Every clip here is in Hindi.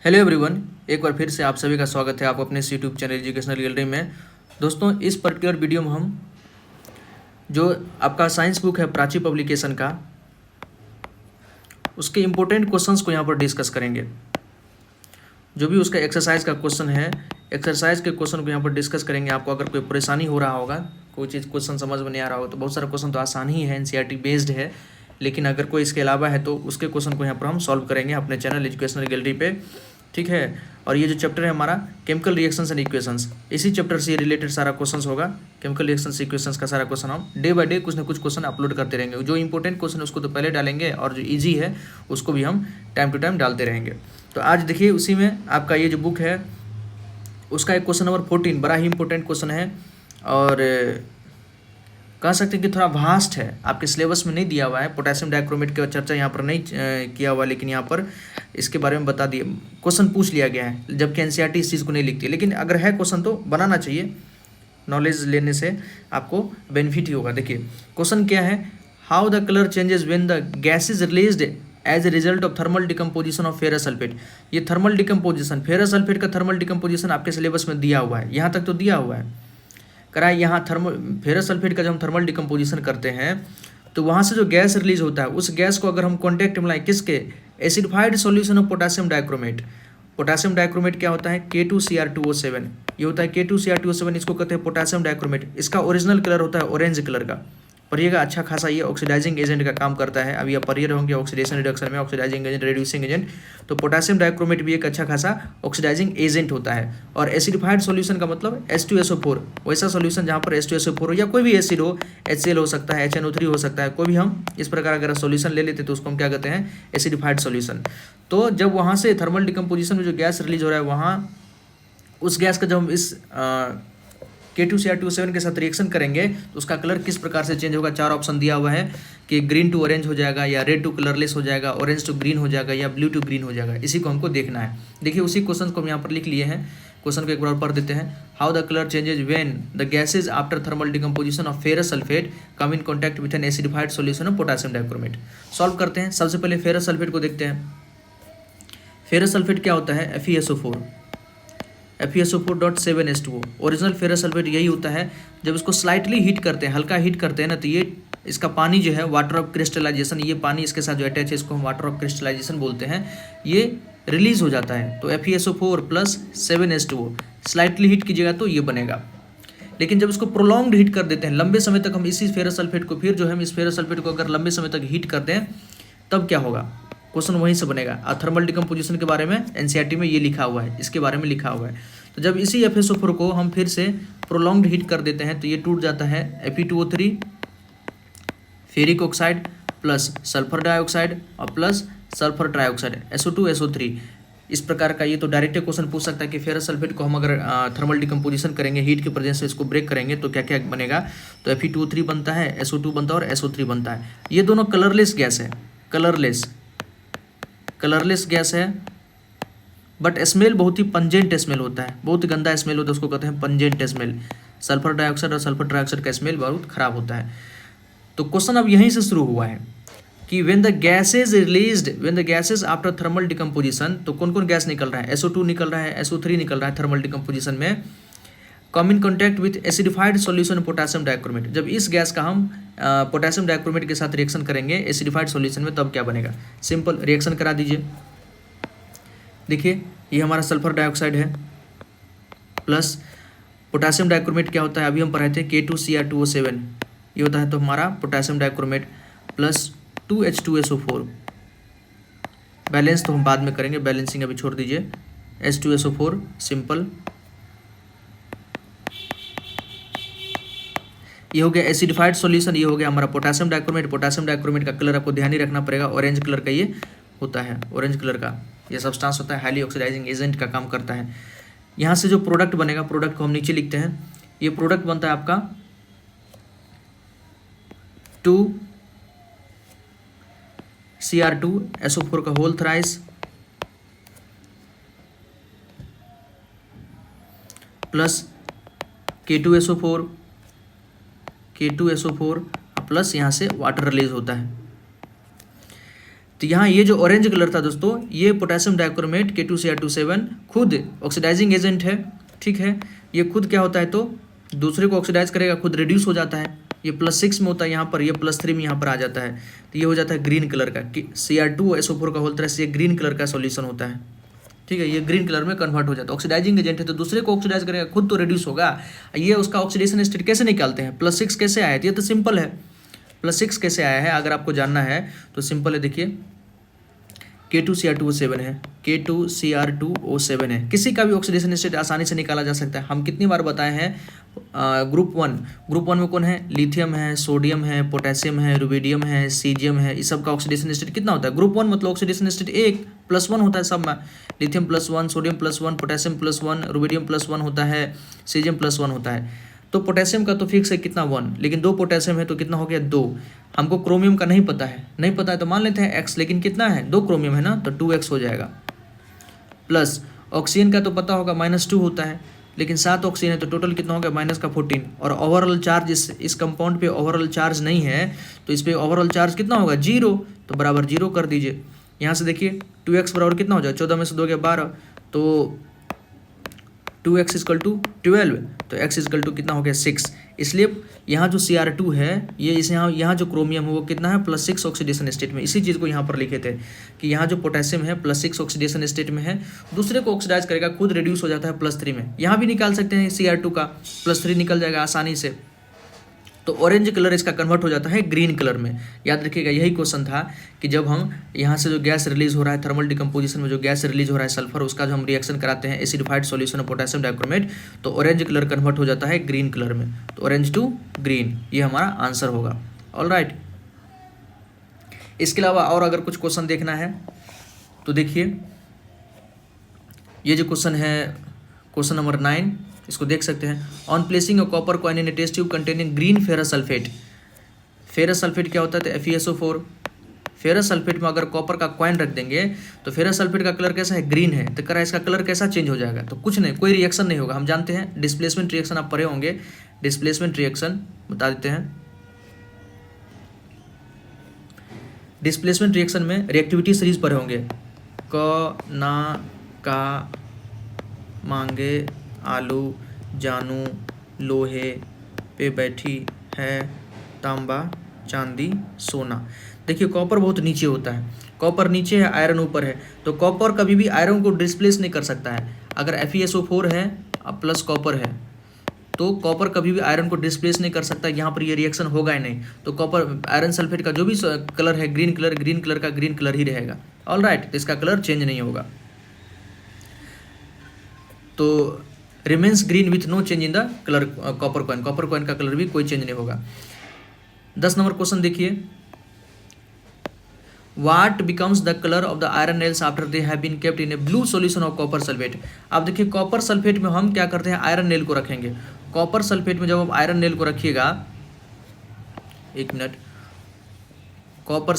हेलो एवरीवन, एक बार फिर से आप सभी का स्वागत है आप अपने इस यूट्यूब चैनल एजुकेशनल गैलरी में। दोस्तों, इस पर्टिकुलर वीडियो में हम जो आपका साइंस बुक है प्राची पब्लिकेशन का, उसके इम्पोर्टेंट क्वेश्चंस को यहाँ पर डिस्कस करेंगे। जो भी उसका एक्सरसाइज का क्वेश्चन है, एक्सरसाइज के क्वेश्चन को यहाँ पर डिस्कस करेंगे। आपको अगर कोई परेशानी हो रहा होगा, कोई चीज़ क्वेश्चन समझ में नहीं आ रहा हो, तो बहुत सारा क्वेश्चन तो आसान ही है, एनसीईआरटी बेस्ड है, लेकिन अगर कोई इसके अलावा है तो उसके क्वेश्चन को यहाँ पर हम सॉल्व करेंगे अपने चैनल एजुकेशनल गैलरी पे। ठीक है। और ये जो चैप्टर है हमारा केमिकल रिएक्शंस एंड इक्वेशंस, इसी चैप्टर से रिलेटेड सारा क्वेश्चंस होगा। केमिकल रिएक्शंस इक्वेशंस का सारा क्वेश्चन हम डे बाय डे कुछ ना कुछ क्वेश्चन अपलोड करते रहेंगे। जो इंपॉर्टेंट क्वेश्चन है उसको तो पहले डालेंगे, और जो ईजी है उसको भी हम टाइम टू टाइम डालते रहेंगे। तो आज देखिए, उसी में आपका ये जो बुक है उसका एक क्वेश्चन नंबर 14 बड़ा ही इंपॉर्टेंट क्वेश्चन है, और कह सकते हैं कि थोड़ा वास्ट है, आपके सिलेबस में नहीं दिया हुआ है। पोटेशियम डाइक्रोमेट की चर्चा यहाँ पर नहीं किया हुआ, लेकिन यहाँ पर इसके बारे में बता दिए, क्वेश्चन पूछ लिया गया है, जबकि एनसीईआरटी इस चीज़ को नहीं लिखती है। लेकिन अगर है क्वेश्चन तो बनाना चाहिए, नॉलेज लेने से आपको बेनिफिट ही होगा। देखिए क्वेश्चन क्या है, how the colour changes when the gas is released as a result of thermal decomposition of ferrous sulphate. ये थर्मल डिकम्पोजिशन, फेरस सल्फेट का थर्मल डिकम्पोजिशन आपके सिलेबस में दिया हुआ है, यहाँ तक तो दिया हुआ है। करा यहाँ फेरस सल्फेट का जब हम थर्मल डिकम्पोजिशन करते हैं तो वहाँ से जो गैस रिलीज होता है, उस गैस को अगर हम कॉन्टैक्ट मिलाएं किसके, acidified solution of potassium dichromate. Potassium dichromate क्या होता है, K2Cr2O7, ये होता है K2Cr2O7, इसको कहते हैं पोटेशियम डाइक्रोमेट। इसका ओरिजिनल कलर होता है ऑरेंज कलर का। पढ़िएगा, अच्छा खासा ये ऑक्सीडाइजिंग एजेंट का काम करता है। अभी आप पढ़िए रहोगे ऑक्सीडेशन रिडक्शन में, ऑक्सीडाइजिंग एजेंट, रिड्यूसिंग एजेंट। तो पोटेशियम डाइक्रोमेट भी एक अच्छा खासा ऑक्सीडाइजिंग एजेंट होता है। और एसिडिफाइड सॉल्यूशन का मतलब H2SO4, वैसा सॉल्यूशन जहाँ पर H2SO4 हो या कोई भी एसिड हो, HCl हो सकता है, HNO3 हो सकता है, कोई भी हम इस प्रकार अगर सॉल्यूशन ले लेते तो उसको हम क्या कहते हैं, एसिडिफाइड सॉल्यूशन। तो जब वहाँ से थर्मल डिकम्पोजिशन में जो गैस रिलीज हो रहा है, वहाँ उस गैस का जब हम इस K2Cr2O7 के साथ रिएक्शन करेंगे तो उसका कलर किस प्रकार से चेंज होगा। 4 ऑप्शन दिया हुआ है कि ग्रीन टू ऑरेंज हो जाएगा, या रेड टू कलरलेस हो जाएगा, ऑरेंज टू ग्रीन हो जाएगा, या ब्लू टू ग्रीन हो जाएगा। इसी को हमको देखना है। देखिए उसी क्वेश्चन को हम यहाँ पर लिख लिए हैं। क्वेश्चन को एक बार पढ़ देते हैं। How the colour changes when the gases after thermal decomposition of ferrous sulphate come in contact with an acidified solution of potassium dichromate. Solve करते हैं। सबसे पहले फेरस सल्फेट को देखते हैं। फेरस सल्फेट क्या होता है, FeSO4, FeSO4.7H2O। Original ferrous sulphate यही होता है। जब इसको स्लाइटली हीट करते हैं, हल्का हीट करते हैं ना, तो ये इसका पानी जो है वाटर ऑफ क्रिस्टलाइजेशन, ये पानी इसके साथ जो अटैच है इसको हम वाटर ऑफ क्रिस्टलाइजेशन बोलते हैं, ये रिलीज हो जाता है। तो FeSO4+7H2O स्लाइटली हीट कीजिएगा तो ये बनेगा। लेकिन जब इसको प्रोलॉन्ग्ड हीट कर देते हैं, लंबे समय तक हम इसी फेरस सल्फेट को, फिर जो हम इस फेरस सल्फेट को अगर लंबे समय तक हीट करते हैं तब क्या होगा, क्वेश्चन वहीं से बनेगा। और थर्मल डिकम्पोजिशन के बारे में एनसीईआरटी में ये लिखा हुआ है, इसके बारे में लिखा हुआ है। तो जब इसी FeSO4 को हम फिर से प्रोलॉन्ग्ड हीट कर देते हैं तो ये टूट जाता है Fe2O3, ferric oxide plus sulphur dioxide और प्लस सल्फर ट्राइऑक्साइड SO2SO3। इस प्रकार का ये तो डायरेक्ट क्वेश्चन पूछ सकता है कि फेरस सल्फेट को हम अगर थर्मल डिकम्पोजिशन करेंगे, हीट के प्रेजेंस से इसको ब्रेक करेंगे तो क्या क्या बनेगा। तो Fe2O3 बनता है, SO2 बनता है और SO3 बनता है। ये दोनों कलरलेस गैस है, कलरलेस गैस है, बट स्मेल बहुत ही पंजेंट स्मेल होता है, बहुत गंदा स्मेल होता है, उसको कहते हैं पंजेंट स्मेल। सल्फर डाइऑक्साइड और सल्फर ट्राइऑक्साइड का स्मेल बहुत खराब होता है। तो क्वेश्चन अब यहीं से शुरू हुआ है कि when the gases after thermal decomposition, तो कौन कौन गैस निकल रहा है, SO2 निकल रहा है, SO3 निकल रहा है थर्मल डिकम्पोजिशन में, come in contact with acidified solution potassium dichromate. जब इस गैस का हम पोटेशियम डाइक्रोमेट के साथ रिएक्शन करेंगे एसिडिफाइड सॉल्यूशन में, तब क्या बनेगा। सिंपल रिएक्शन करा दीजिए। देखिए ये हमारा सल्फर डाइऑक्साइड है प्लस पोटेशियम डाइक्रोमेट क्या होता है, अभी हम पढ़े थे K2Cr2O7, ये होता है तो हमारा potassium dichromate plus 2H2SO4। Balance तो हम बाद में करेंगे, बैलेंसिंग अभी छोड़ दीजिए। H2SO4 सिंपल, ये हो गया एसिडिफाइड सॉल्यूशन, ये हो गया हमारा पोटेशियम डाइक्रोमेट। पोटेशियम डाइक्रोमेट का कलर आपको ध्यान ही रखना पड़ेगा, ऑरेंज कलर का ये होता है, ऑरेंज कलर का ये सब्सटेंस होता है, हाईली ऑक्सीडाइजिंग एजेंट का काम करता है। यहाँ से जो प्रोडक्ट बनेगा, प्रोडक्ट को हम नीचे लिखते हैं। ये प्रोडक्ट बनता है आपका 2Cr2SO4 का whole thrice plus K2SO4 plus यहाँ से वाटर रिलीज होता है। तो यहाँ ये जो ऑरेंज कलर था दोस्तों, ये पोटेशियम डाइक्रोमेट K2Cr27 खुद ऑक्सीडाइजिंग एजेंट है, ठीक है। ये खुद क्या होता है तो दूसरे को ऑक्सीडाइज करेगा, खुद रिड्यूस हो जाता है। ये +6 में होता है यहाँ पर, ये +3 में यहाँ पर आ जाता है, तो ये हो जाता है ग्रीन कलर का। Cr2SO4 का होल तरह से ये ग्रीन कलर का सॉल्यूशन होता है, ठीक है। ये ग्रीन कलर में कन्वर्ट हो जाता है, ऑक्सीडाइजिंग एजेंट है तो दूसरे को ऑक्सीडाइज करेगा, खुद तो रिड्यूस होगा। ये उसका ऑक्सीडेशन स्टेट कैसे निकालते हैं, +6 कैसे आया है, ये तो सिंपल है। +6 कैसे आया है अगर आपको जानना है तो सिंपल है, देखिए K2Cr2O7 है, K2Cr2O7 है। किसी का भी ऑक्सीडेशन स्टेट आसानी से निकाला जा सकता है। हम कितनी बार बताए हैं, ग्रुप वन में कौन है, लिथियम है, सोडियम है, पोटेशियम है, रुबिडियम है, सीजियम है। इस सब का ऑक्सीडेशन स्टेट कितना होता है, ग्रुप 1 मतलब ऑक्सीडेशन स्टेट 1 +1 होता है सब में। लिथियम +1, सोडियम +1, पोटेशियम +1, रुबिडियम +1 होता है, सीजियम +1 होता है। तो पोटेशियम का तो फिक्स है कितना 1, लेकिन 2 पोटेशियम है तो कितना हो गया 2। हमको क्रोमियम का नहीं पता है तो मान लेते हैं x, लेकिन कितना है 2 क्रोमियम है ना, तो 2x हो जाएगा। प्लस ऑक्सीजन का तो पता होगा -2 होता है, लेकिन 7 ऑक्सीजन है तो टोटल कितना होगा -14। और ओवरऑल चार्ज इस कंपाउंड पे ओवरऑल चार्ज नहीं है तो इस पे ओवरऑल चार्ज कितना होगा 0, तो बराबर 0 कर दीजिए। यहाँ से देखिए 2x बराबर कितना हो जाए, 14 में से 2 गया 12, तो 2x = 12, तो x = कितना हो गया 6। इसलिए यहाँ जो Cr2 है ये इस यहाँ जो क्रोमियम है वो कितना है +6 ऑक्सीडेशन स्टेट में। इसी चीज़ को यहाँ पर लिखे थे कि यहाँ जो पोटेशियम है +6 ऑक्सीडेशन स्टेट में है, दूसरे को ऑक्सीडाइज करेगा, खुद रिड्यूस हो जाता है +3 में। यहाँ भी निकाल सकते हैं Cr2 का +3 निकल जाएगा आसानी से, तो ऑरेंज कलर इसका कन्वर्ट हो जाता है ग्रीन कलर में। याद रखिएगा यही क्वेश्चन था कि जब हम यहाँ से जो गैस रिलीज हो रहा है थर्मल डिकम्पोजिशन में, जो गैस रिलीज हो रहा है सल्फर, उसका जो हम रिएक्शन कराते हैं acidified solution of potassium dichromate, तो ऑरेंज कलर कन्वर्ट हो जाता है ग्रीन कलर में। तो ऑरेंज टू ग्रीन ये हमारा आंसर होगा। ऑलराइट, इसके अलावा और अगर कुछ क्वेश्चन देखना है तो देखिए ये जो क्वेश्चन है क्वेश्चन नंबर 9, इसको देख सकते हैं। On placing a copper coin in a test tube containing green ferrous sulphate. Ferrous sulphate क्या होता है, तो FeSO4। फेरस सल्फेट में अगर कॉपर का कॉइन रख देंगे तो फेरस सल्फेट का कलर कैसा है, ग्रीन है। तो कह रहा है इसका कलर कैसा चेंज हो जाएगा, तो कुछ नहीं, कोई रिएक्शन नहीं होगा। हम जानते हैं डिस्प्लेसमेंट रिएक्शन आप पढ़े होंगे, डिस्प्लेसमेंट रिएक्शन बता देते हैं। डिस्प्लेसमेंट रिएक्शन में रिएक्टिविटी सीरीज पढ़े होंगे, क ना का मांगे आलू जानू लोहे पे बैठी है तांबा चांदी सोना। देखिए कॉपर बहुत नीचे होता है, कॉपर नीचे है आयरन ऊपर है, तो कॉपर कभी भी आयरन को डिस्प्लेस नहीं कर सकता है। अगर FeSO4 है प्लस कॉपर है तो कॉपर कभी भी आयरन को डिस्प्लेस नहीं कर सकता, यहाँ पर ये रिएक्शन होगा ही नहीं। तो कॉपर आयरन सल्फेट का जो भी कलर है ग्रीन कलर का ग्रीन कलर ही रहेगा। ऑलराइट, तो इसका कलर चेंज नहीं होगा, तो remains green with no change in the colour copper coin का कलर भी कोई चेंज नहीं होगा। 10 नंबर क्वेश्चन देखिए, what becomes the colour of the iron nails after they have been kept in a blue solution of copper sulphate. अब देखिए कॉपर सल्फेट में हम क्या करते हैं, आयरन नेल को रखेंगे। कॉपर सल्फेट में जब आप आयरन नेल को रखिएगा, एक मिनट, कॉपर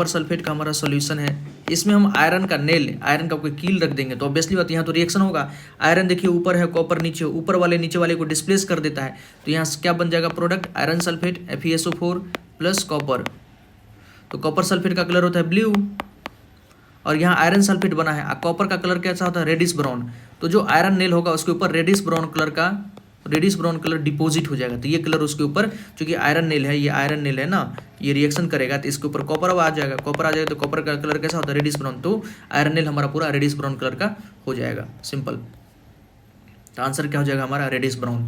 सल्फेट का हमारा सॉल्यूशन है, इसमें हम आयरन का कोई कील रख देंगे तो ऑब्वियसली बात यहाँ तो रिएक्शन होगा। आयरन देखिए ऊपर है, कॉपर नीचे, ऊपर वाले नीचे वाले को डिस्प्लेस कर देता है, तो यहाँ क्या बन जाएगा product, iron sulphate FeSO4 plus copper. तो कॉपर सल्फेट का कलर होता है ब्लू, और यहाँ आयरन सल्फेट बना है, कॉपर का कलर कैसा होता है, रेडिश ब्राउन। तो जो आयरन नेल होगा उसके ऊपर रेडिश ब्राउन कलर डिपॉजिट हो जाएगा, तो ये कलर उसके ऊपर, क्योंकि आयरन नेल है, ये आयरन नेल है ना, ये रिएक्शन करेगा तो इसके ऊपर कॉपर आ जाएगा, तो कॉपर का कलर कैसा होता है, रेडिश ब्राउन। तो आयरन नेल हमारा पूरा रेडिश ब्राउन कलर का हो जाएगा, सिंपल। तो आंसर क्या हो जाएगा हमारा, रेडिश ब्राउन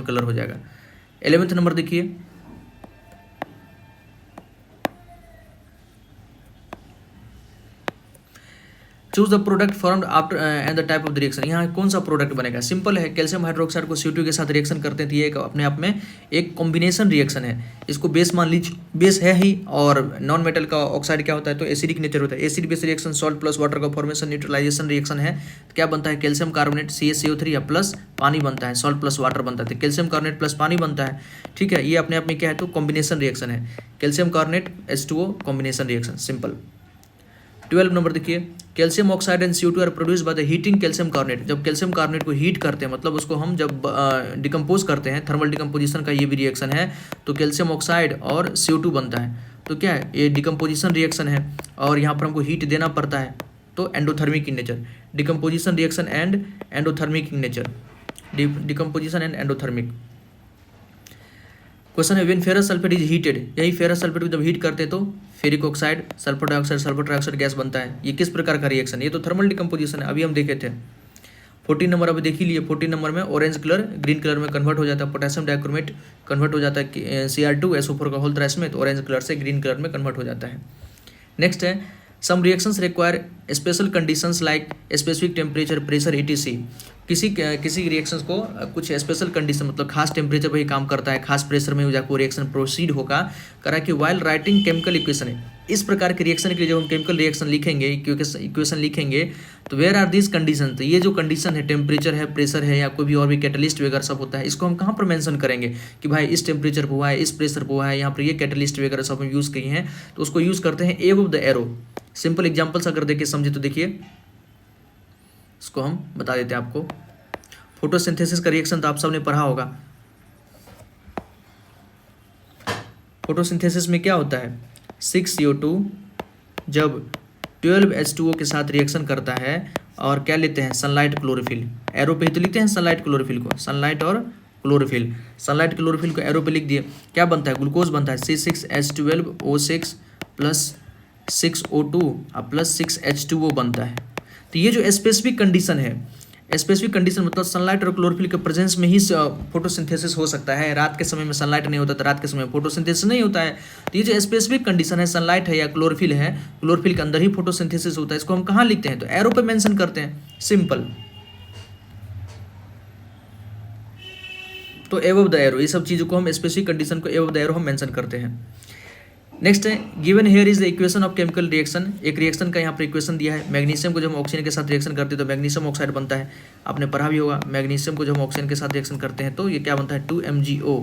कलर हो जाएगा। 11th नंबर देखिए, choose the product formed after and the type of the reaction. यहाँ कौन सा प्रोडक्ट बनेगा, सिंपल है, कैल्शियम हाइड्रोक्साइड को CO2 के साथ रिएक्शन करते हैं तो ये एक अपने आप में एक कॉम्बिनेशन रिएक्शन है। इसको बेस मान लीजिए, बेस है ही, और नॉन मेटल का ऑक्साइड क्या होता है, तो एसिडिक नेचर होता है। Acid base reaction, salt plus water का फॉर्मेशन न्यूट्रलाइजेशन रिएक्शन है, तो क्या बनता है, कैल्शियम कार्बोनेट CaCO3 या प्लस पानी बनता है, सॉल्ट प्लस वाटर बनता है, तो कैल्शियम कार्बोनेट प्लस पानी बनता है। ठीक है, ये अपने आप में क्या है, तो कॉम्बिनेशन रिएक्शन है, calcium carbonate H2O combination reaction, simple. 12 number देखिए, calcium oxide and CO2 are produce by the heating calcium carbonate. जब कैल्शियम कार्बोनेट को हीट करते हैं, मतलब उसको हम जब डिकम्पोज करते हैं, थर्मल डिकम्पोजिशन का ये भी रिएक्शन है, तो कैल्शियम ऑक्साइड और CO2 बनता है। तो क्या है, ये डिकम्पोजिशन रिएक्शन है और यहाँ पर हमको हीट देना पड़ता है, तो endothermic in nature, decomposition reaction and endothermic in nature, decomposition and endothermic. Question है when ferrous sulphate is heated, यही फेरस सल्फेट को जब हीट करते तो ferric oxide, sulphur dioxide gas बनता है। ये किस प्रकार का रिएक्शन, ये तो थर्मल डिकम्पोजिशन है, अभी हम देखे थे। 14 नंबर अभी देख ही लिए। 14 नंबर में ऑरेंज कलर ग्रीन कलर में कन्वर्ट हो जाता है, पोटेशियम डाइक्रोमेट कन्वर्ट हो जाता है Cr2SO4 का होल थ्राइस में, तो ऑरेंज कलर से ग्रीन कलर में कन्वर्ट हो जाता है। नेक्स्ट है some reactions require special conditions like specific temperature, pressure etc। किसी रिएक्शंस को कुछ स्पेशल कंडीशन, मतलब खास टेम्परेचर पर ही काम करता है, खास प्रेशर में जाकर रिएक्शन प्रोसीड होगा करा कि वाइल राइटिंग केमिकल इक्वेशन है। इस प्रकार के रिएक्शन के लिए जब हम केमिकल रिएक्शन लिखेंगे, इक्वेशन लिखेंगे, तो वेयर आर दिस कंडीशन, तो ये जो कंडीशन है, टेम्परेचर है, प्रेशर है, या कोई भी और भी कैटलिस्ट वगैरह सब होता है, इसको हम कहाँ पर मेंशन करेंगे कि भाई इस टेम्परेचर पर हुआ है, इस प्रेशर पर हुआ है, यहाँ पर ये कैटलिस्ट वगैरह सब हम यूज़ किए हैं, तो उसको यूज़ करते हैं above the arrow. Simple examples अगर देखिए समझे तो देखिए, इसको हम बता देते हैं आपको। फोटोसिंथेसिस का रिएक्शन तो आप सबने पढ़ा होगा। फोटोसिंथेसिस में क्या होता है, 6CO2 जब 12H2O के साथ रिएक्शन करता है और क्या लेते हैं, सनलाइट क्लोरोफिल। एरो पे ही तो लिखते हैं सनलाइट क्लोरोफिल को, सनलाइट और क्लोरोफिल। सनलाइट क्लोरोफिल को एरो पे लिख दिए, क्या बनता है, ग्लूकोज बनता है, C6H12O6 plus 6O2 plus 6H2O बनता है। तो ये जो स्पेसिफिक कंडीशन है, स्पेसिफिक कंडीशन मतलब सनलाइट और क्लोरोफिल के प्रेजेंस में ही फोटोसिंथेसिस हो सकता है। रात के समय में सनलाइट नहीं होता तो रात के समय में फोटोसिंथेसिस नहीं होता है। तो ये जो स्पेसिफिक कंडीशन है, सनलाइट है या क्लोरोफिल है, क्लोरोफिल के अंदर ही फोटोसिंथेसिस होता है, इसको हम कहाँ लिखते हैं, तो एरो पे मेंशन करते हैं, सिंपल। तो एबव द एरो, ये सब चीज़ों को हम स्पेसिफिक कंडीशन को एबव द एरो हम मेंशन करते हैं। नेक्स्ट है given here is the equation of chemical reaction. एक रिएक्शन का यहाँ पर इक्वेशन दिया है। मैग्नीशियम को जब हम ऑक्सीजन के साथ रिएक्शन करते हैं तो मैग्नीशियम ऑक्साइड बनता है, आपने पढ़ा भी होगा। मैग्नीशियम को जब हम ऑक्सीजन के साथ रिएक्शन करते हैं तो ये क्या बनता है, 2MgO।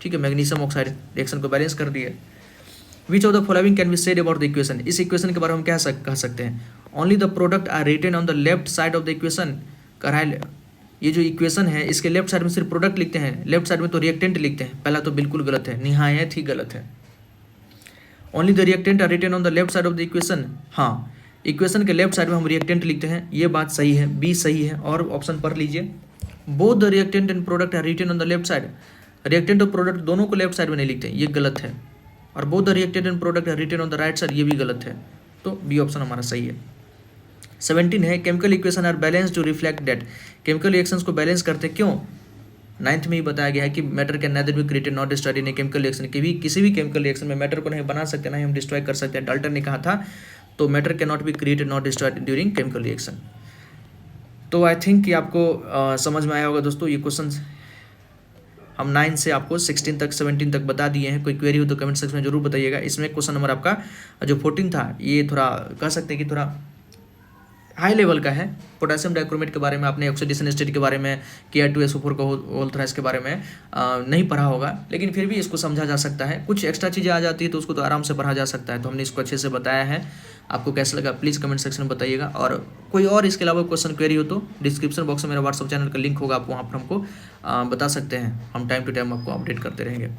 ठीक है, मैग्नीशियम ऑक्साइड रिएक्शन को बैलेंस कर दिया। Which of the following can be said about the equation, इस इक्वेशन के बारे में हम क्या कह सकते हैं, only the product are written on the left side of the equation. करा ये जो इक्वेशन है इसके लेफ्ट साइड में सिर्फ प्रोडक्ट लिखते हैं, लेफ्ट साइड में तो रिएक्टेंट लिखते हैं। पहला तो बिल्कुल गलत है, निहायत ही गलत है। Only the reactant are written on the left side of the equation, हाँ इक्वेशन के लेफ्ट साइड में हम रिएक्टेंट लिखते हैं, ये बात सही है, बी सही है। और ऑप्शन पढ़ लीजिए, both the reactant and product are written on the left side. Reactant और प्रोडक्ट दोनों को लेफ्ट साइड में नहीं लिखते, ये गलत है। और both the reactant and product are written on the right side, ये भी गलत है। तो बी ऑप्शन हमारा सही है। 17 है chemical equation are balance to reflect that. Chemical reactions को बैलेंस करते क्यों, 9th में ही बताया गया है कि matter can neither be created not destroyed in a chemical reaction. किसी भी केमिकल रिएक्शन में मैटर को नहीं बना सकते, ना ही हम डिस्ट्रॉय कर सकते हैं। डाल्टन ने कहा था, तो matter can not be created not destroyed during chemical reaction. तो आई थिंक कि आपको समझ में आया होगा दोस्तों। ये क्वेश्चन हम 9 से आपको 16 तक 17 तक बता दिए हैं। कोई क्वेरी हो तो कमेंट सेक्शन में जरूर बताइएगा। इसमें क्वेश्चन नंबर आपका जो 14 था, ये थोड़ा कह सकते हैं कि थोड़ा हाई लेवल का है। पोटेशियम डाइक्रोमेट के बारे में आपने, ऑक्सीडेशन स्टेट के बारे में, Cr2SO4 का होल थ्राइस के बारे में नहीं पढ़ा होगा, लेकिन फिर भी इसको समझा जा सकता है। कुछ एक्स्ट्रा चीज़ें आ जाती है तो उसको तो आराम से पढ़ा जा सकता है। तो हमने इसको अच्छे से बताया है। आपको कैसा लगा प्लीज़ कमेंट सेक्शन में बताइएगा। और कोई और इसके अलावा क्वेश्चन क्वेरी हो तो डिस्क्रिप्शन बॉक्स में मेरा व्हाट्सअप चैनल का लिंक होगा, आप वहाँ पर हमको बता सकते हैं। हम टाइम टू टाइम आपको अपडेट करते रहेंगे।